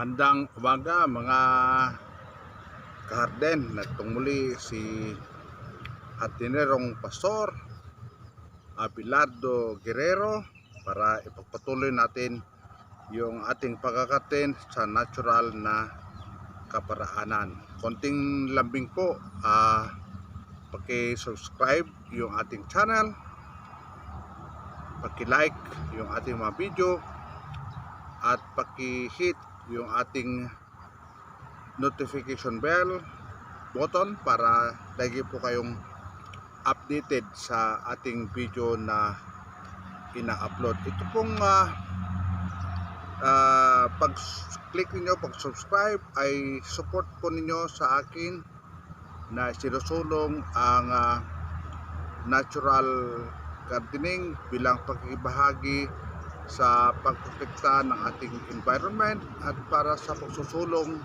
Magandang umaga mga kaharden. Nagtong muli si Hatinerong Pastor Abelardo Guerrero para ipagpatuloy natin yung ating pagkakaten sa natural na kaparaanan. Konting lambing po, paki-subscribe yung ating channel, paki-like yung ating mga video, at paki-hit yung ating notification bell button para lagi po kayong updated sa ating video na ina-upload. Ito pong pag-click ninyo, pag-subscribe ay support po ninyo sa akin na sinusulong ang natural gardening bilang pagkibahagi sa pagprotekta ng ating environment at para sa pagsusulong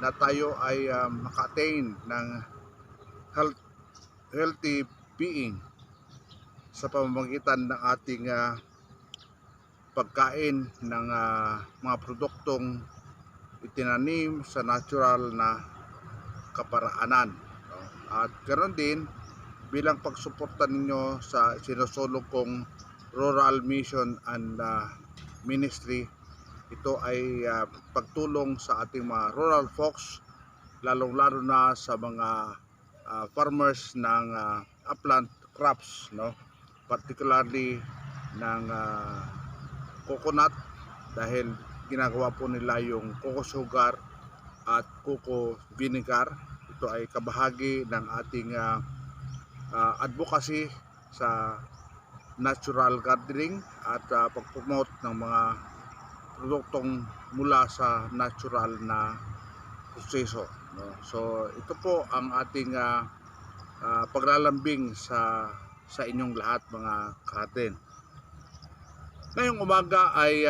na tayo ay maka-attain ng healthy being sa pamamagitan ng ating pagkain ng mga produktong itinanim sa natural na kaparaanan. At ganoon din bilang pagsuporta ninyo sa sinusulong kong Rural Mission and Ministry. Ito ay pagtulong sa ating mga rural folks, lalong-lalo na sa mga farmers ng upland crops, no? Particularly ng coconut, dahil ginagawa po nila yung coco sugar at coco vinegar. Ito ay kabahagi ng ating advocacy sa natural gardening at pag-promote ng mga produktong mula sa natural na proseso, no? So ito po ang ating paglalambing sa inyong lahat mga kaharden. Ngayong umaga ay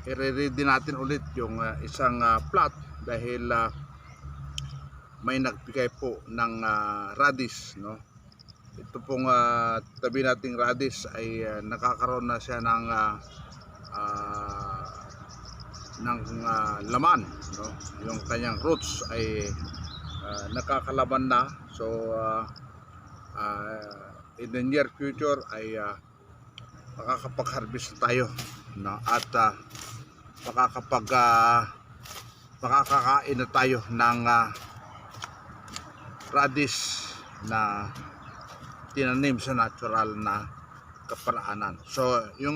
i-ready natin ulit yung isang plot dahil may nagbigay po ng radish, no? Ito pong tabi nating radish ay nakakaroon na siya ng laman, no? Yung kanyang roots ay nakakalaman na. So in the near future ay makakapag-harvest tayo, no? At makakakain na tayo ng radish na tinanim sa natural na kaparaanan. So yung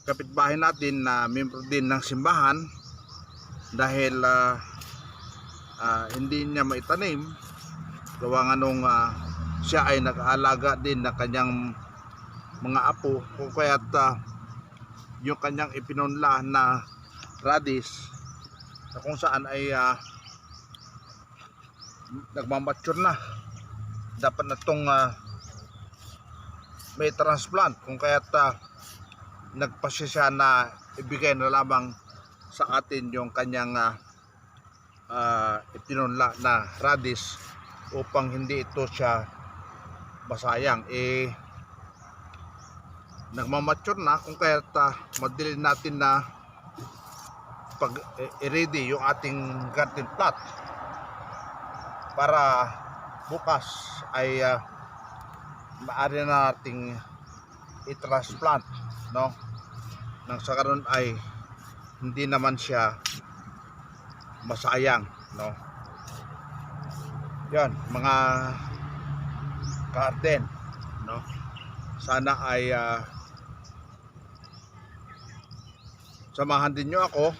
kapitbahay natin na membro din ng simbahan, dahil hindi niya maitanim gawa nga nung siya ay nag-aalaga din ng kanyang mga apo, kung kaya't yung kanyang ipinunla na radish na kung saan ay nagmamature na, dapat na itong may transplant, kung kaya't nagpasya siya na ibigay na lamang sa atin yung kanyang itinunla na radish upang hindi ito siya masayang. Nagmamature na, kung kaya't madali natin na pag i-ready yung ating garden plot para bukas ay maaari na nating i-transplant, no? Nang sa karon ay hindi naman siya masayang, no? Yan mga garden, no? Sana ay samahan din nyo ako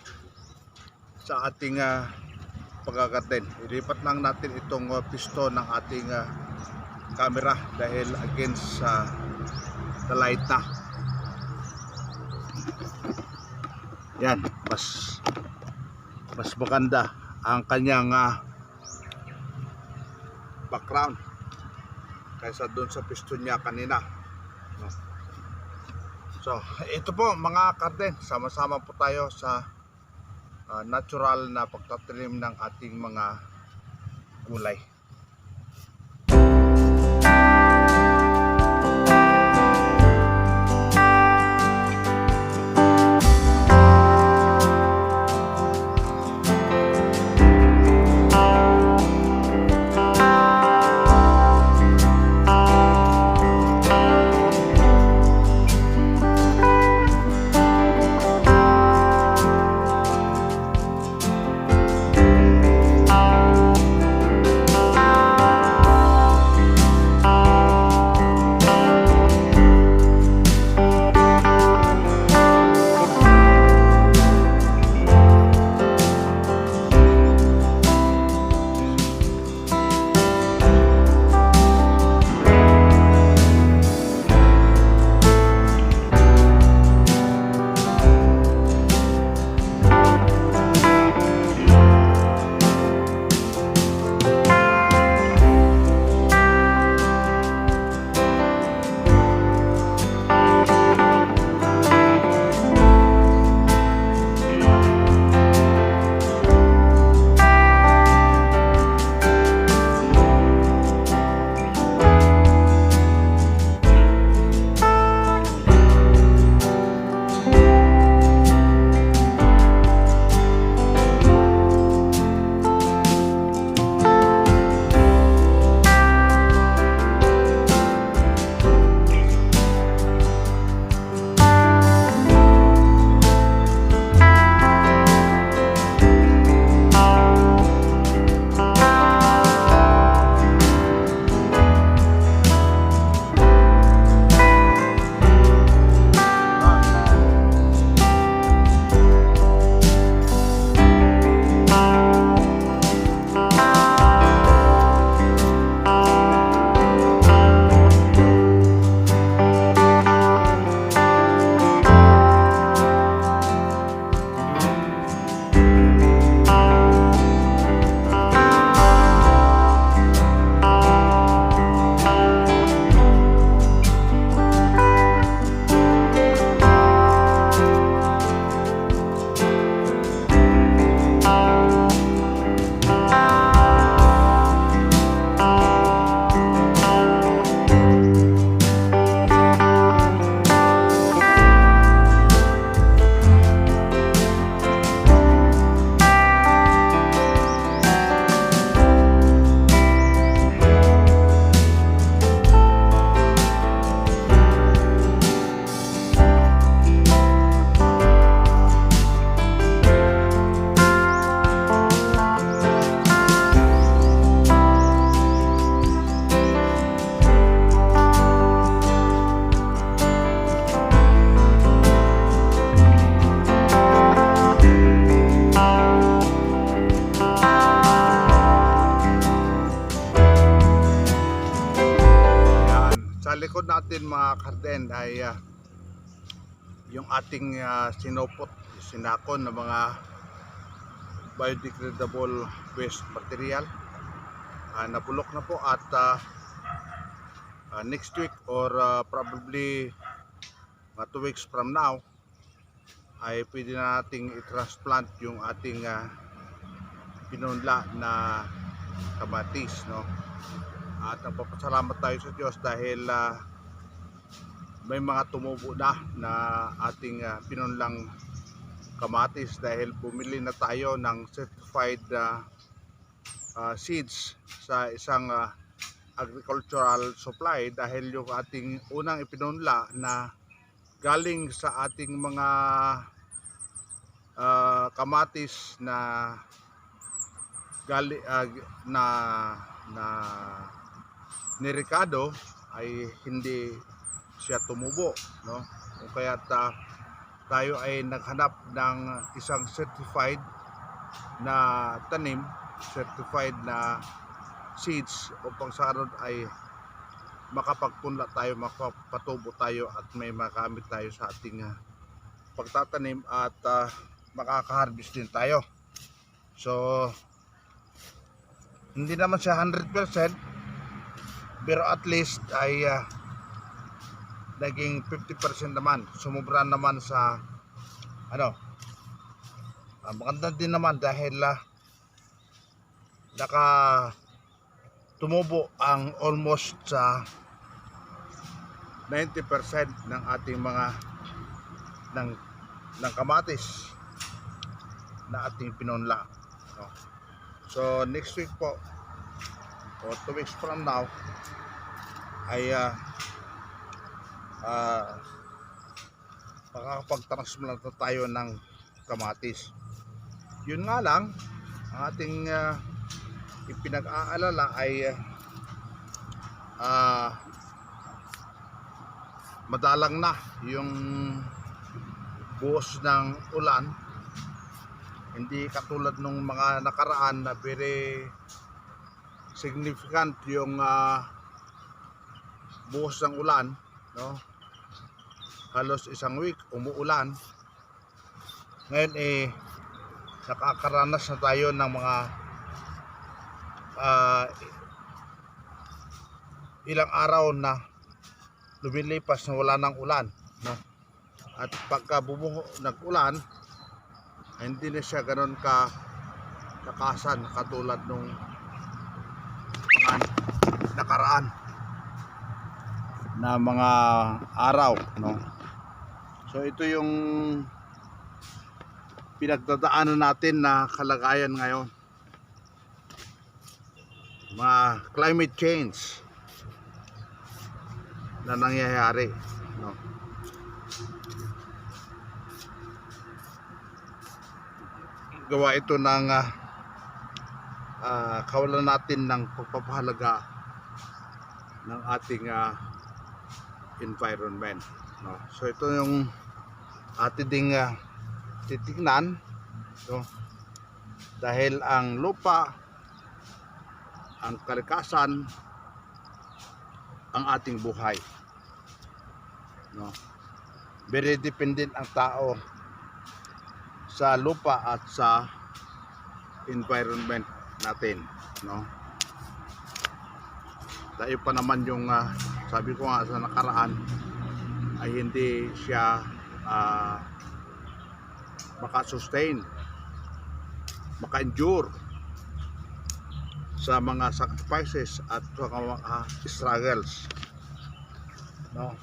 sa ating paggagarden. Ilipat lang natin itong pisto ng ating camera dahil against the light na. Yan, mas maganda ang kanyang background kaysa doon sa pisto niya kanina, no? So ito po mga garden, sama-sama po tayo sa natural na pagtatanim ng ating mga gulay. Sa likod natin mga karden ay yung ating sinupot, sinakon ng mga biodegradable waste material. Nabulok na po at next week or probably 2 weeks from now ay pwede na nating i-transplant yung ating pinunla na kamatis, no? At nagpapasalamat tayo sa Diyos dahil may mga tumubo na ating pinunlang kamatis dahil bumili na tayo ng certified seeds sa isang agricultural supply dahil yung ating unang ipinunla na galing sa ating mga kamatis na nirikado ay hindi siya tumubo, no? Kaya tayo ay naghanap ng isang certified na tanim, certified na seeds upang sa karon ay makapagpunla tayo, makapatubo tayo at may makamit tayo sa ating pagtatanim at makaka-harvest din tayo. So hindi naman siya 100% pero at least ay naging 50% naman, sumubra naman sa maganda din naman dahil naka tumubo ang almost sa 90% ng ating mga ng kamatis na ating pinunla, no? So next week po or 2 weeks from now ay makakapag-transplant na tayo ng kamatis. Yun nga lang, ang ating ipinag-aalala ay madalang na yung buhos ng ulan, hindi katulad nung mga nakaraan na very significant yung buhos ng ulan, no? Halos isang week umuulan. Ngayon nakakaranas na tayo ng mga ilang araw na lumilipas na wala ng ulan, no? At pagka nag-ulan, hindi na siya ganoon kakasan katulad nung mga nakaraan na mga araw, no? So ito yung pinagdadaanan natin na kalagayan ngayon, mga climate change na nangyayari, no? Gawa ito ng kawalan natin ng pagpapahalaga ng ating environment, no? So ito yung ating ding titignan, no? Dahil ang lupa, ang kalikasan, ang ating buhay, no? Very dependent ang tao sa lupa at sa environment natin, no? Tayo pa naman yung sabi ko nga sa nakaraan ay hindi siya maka-sustain, maka-endure sa mga sacrifices at sa mga struggles, no?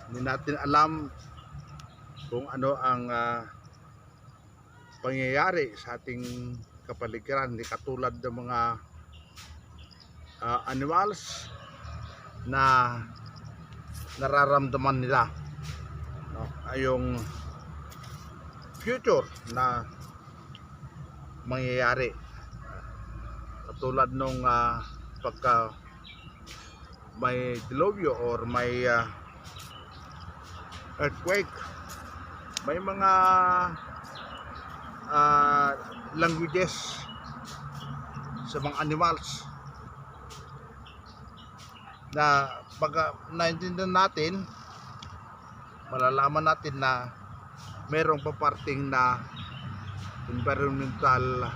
Hindi natin alam kung ano ang pangyayari sa ating kapaligiran, hindi katulad ng mga animals na nararamdaman nila, no? Ay yung future na mangyayari katulad nung pagka may dilubyo or may earthquake, may mga languages sa mga animals na pag naintindihan natin, malalaman natin na merong paparting na environmental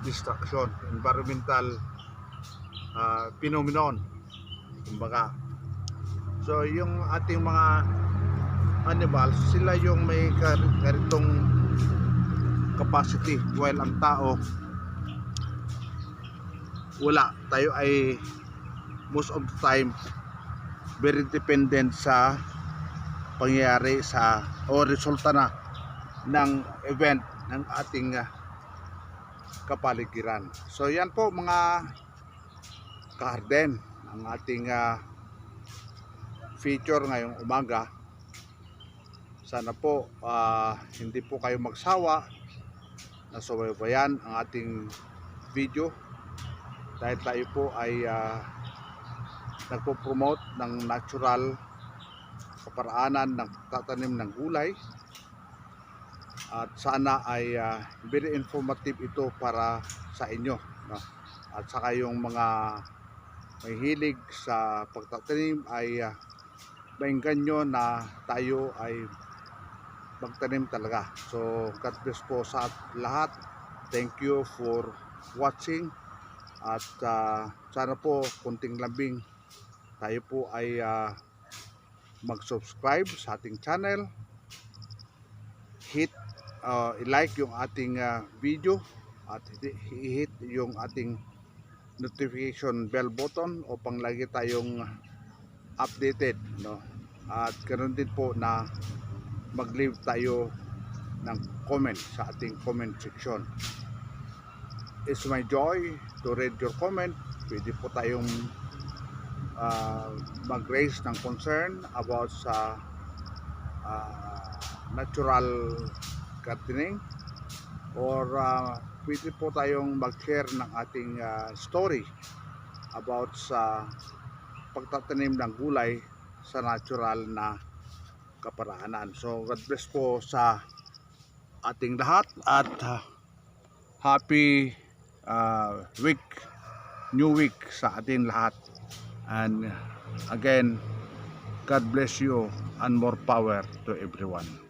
destruction, environmental phenomenon, kumbaga. So yung ating mga animals, sila yung may ganitong capacity, while ang tao wala. Tayo ay most of the time very dependent sa pangyayari sa o resulta na ng event ng ating kapaligiran. So yan po mga kaharden ang ating feature ngayong umaga. Sana po hindi po kayo magsawa na subaybayan ang ating video, dahil tayo po ay nagpo-promote ng natural kaparaanan ng tatanim ng gulay, at sana ay very informative ito para sa inyo, no? At saka yung mga may hilig sa pagtatanim ay mainggan nyo na tayo ay magtanim talaga. So God bless po sa lahat. Thank you for watching, at sana po kunting lambing tayo po ay mag-subscribe sa ating channel, i-like yung ating video, at i-hit yung ating notification bell button upang lagi tayong updated, no? At ganoon din po na mag-leave tayo ng comment sa ating comment section. It's my joy to read your comment. Pwede po tayong mag-raise ng concern about sa natural gardening, or pwede po tayong mag-share ng ating story about sa pagtatanim ng gulay sa natural na kaparaanan. So God bless po sa ating lahat, at happy new week sa ating lahat. And again, God bless you and more power to everyone.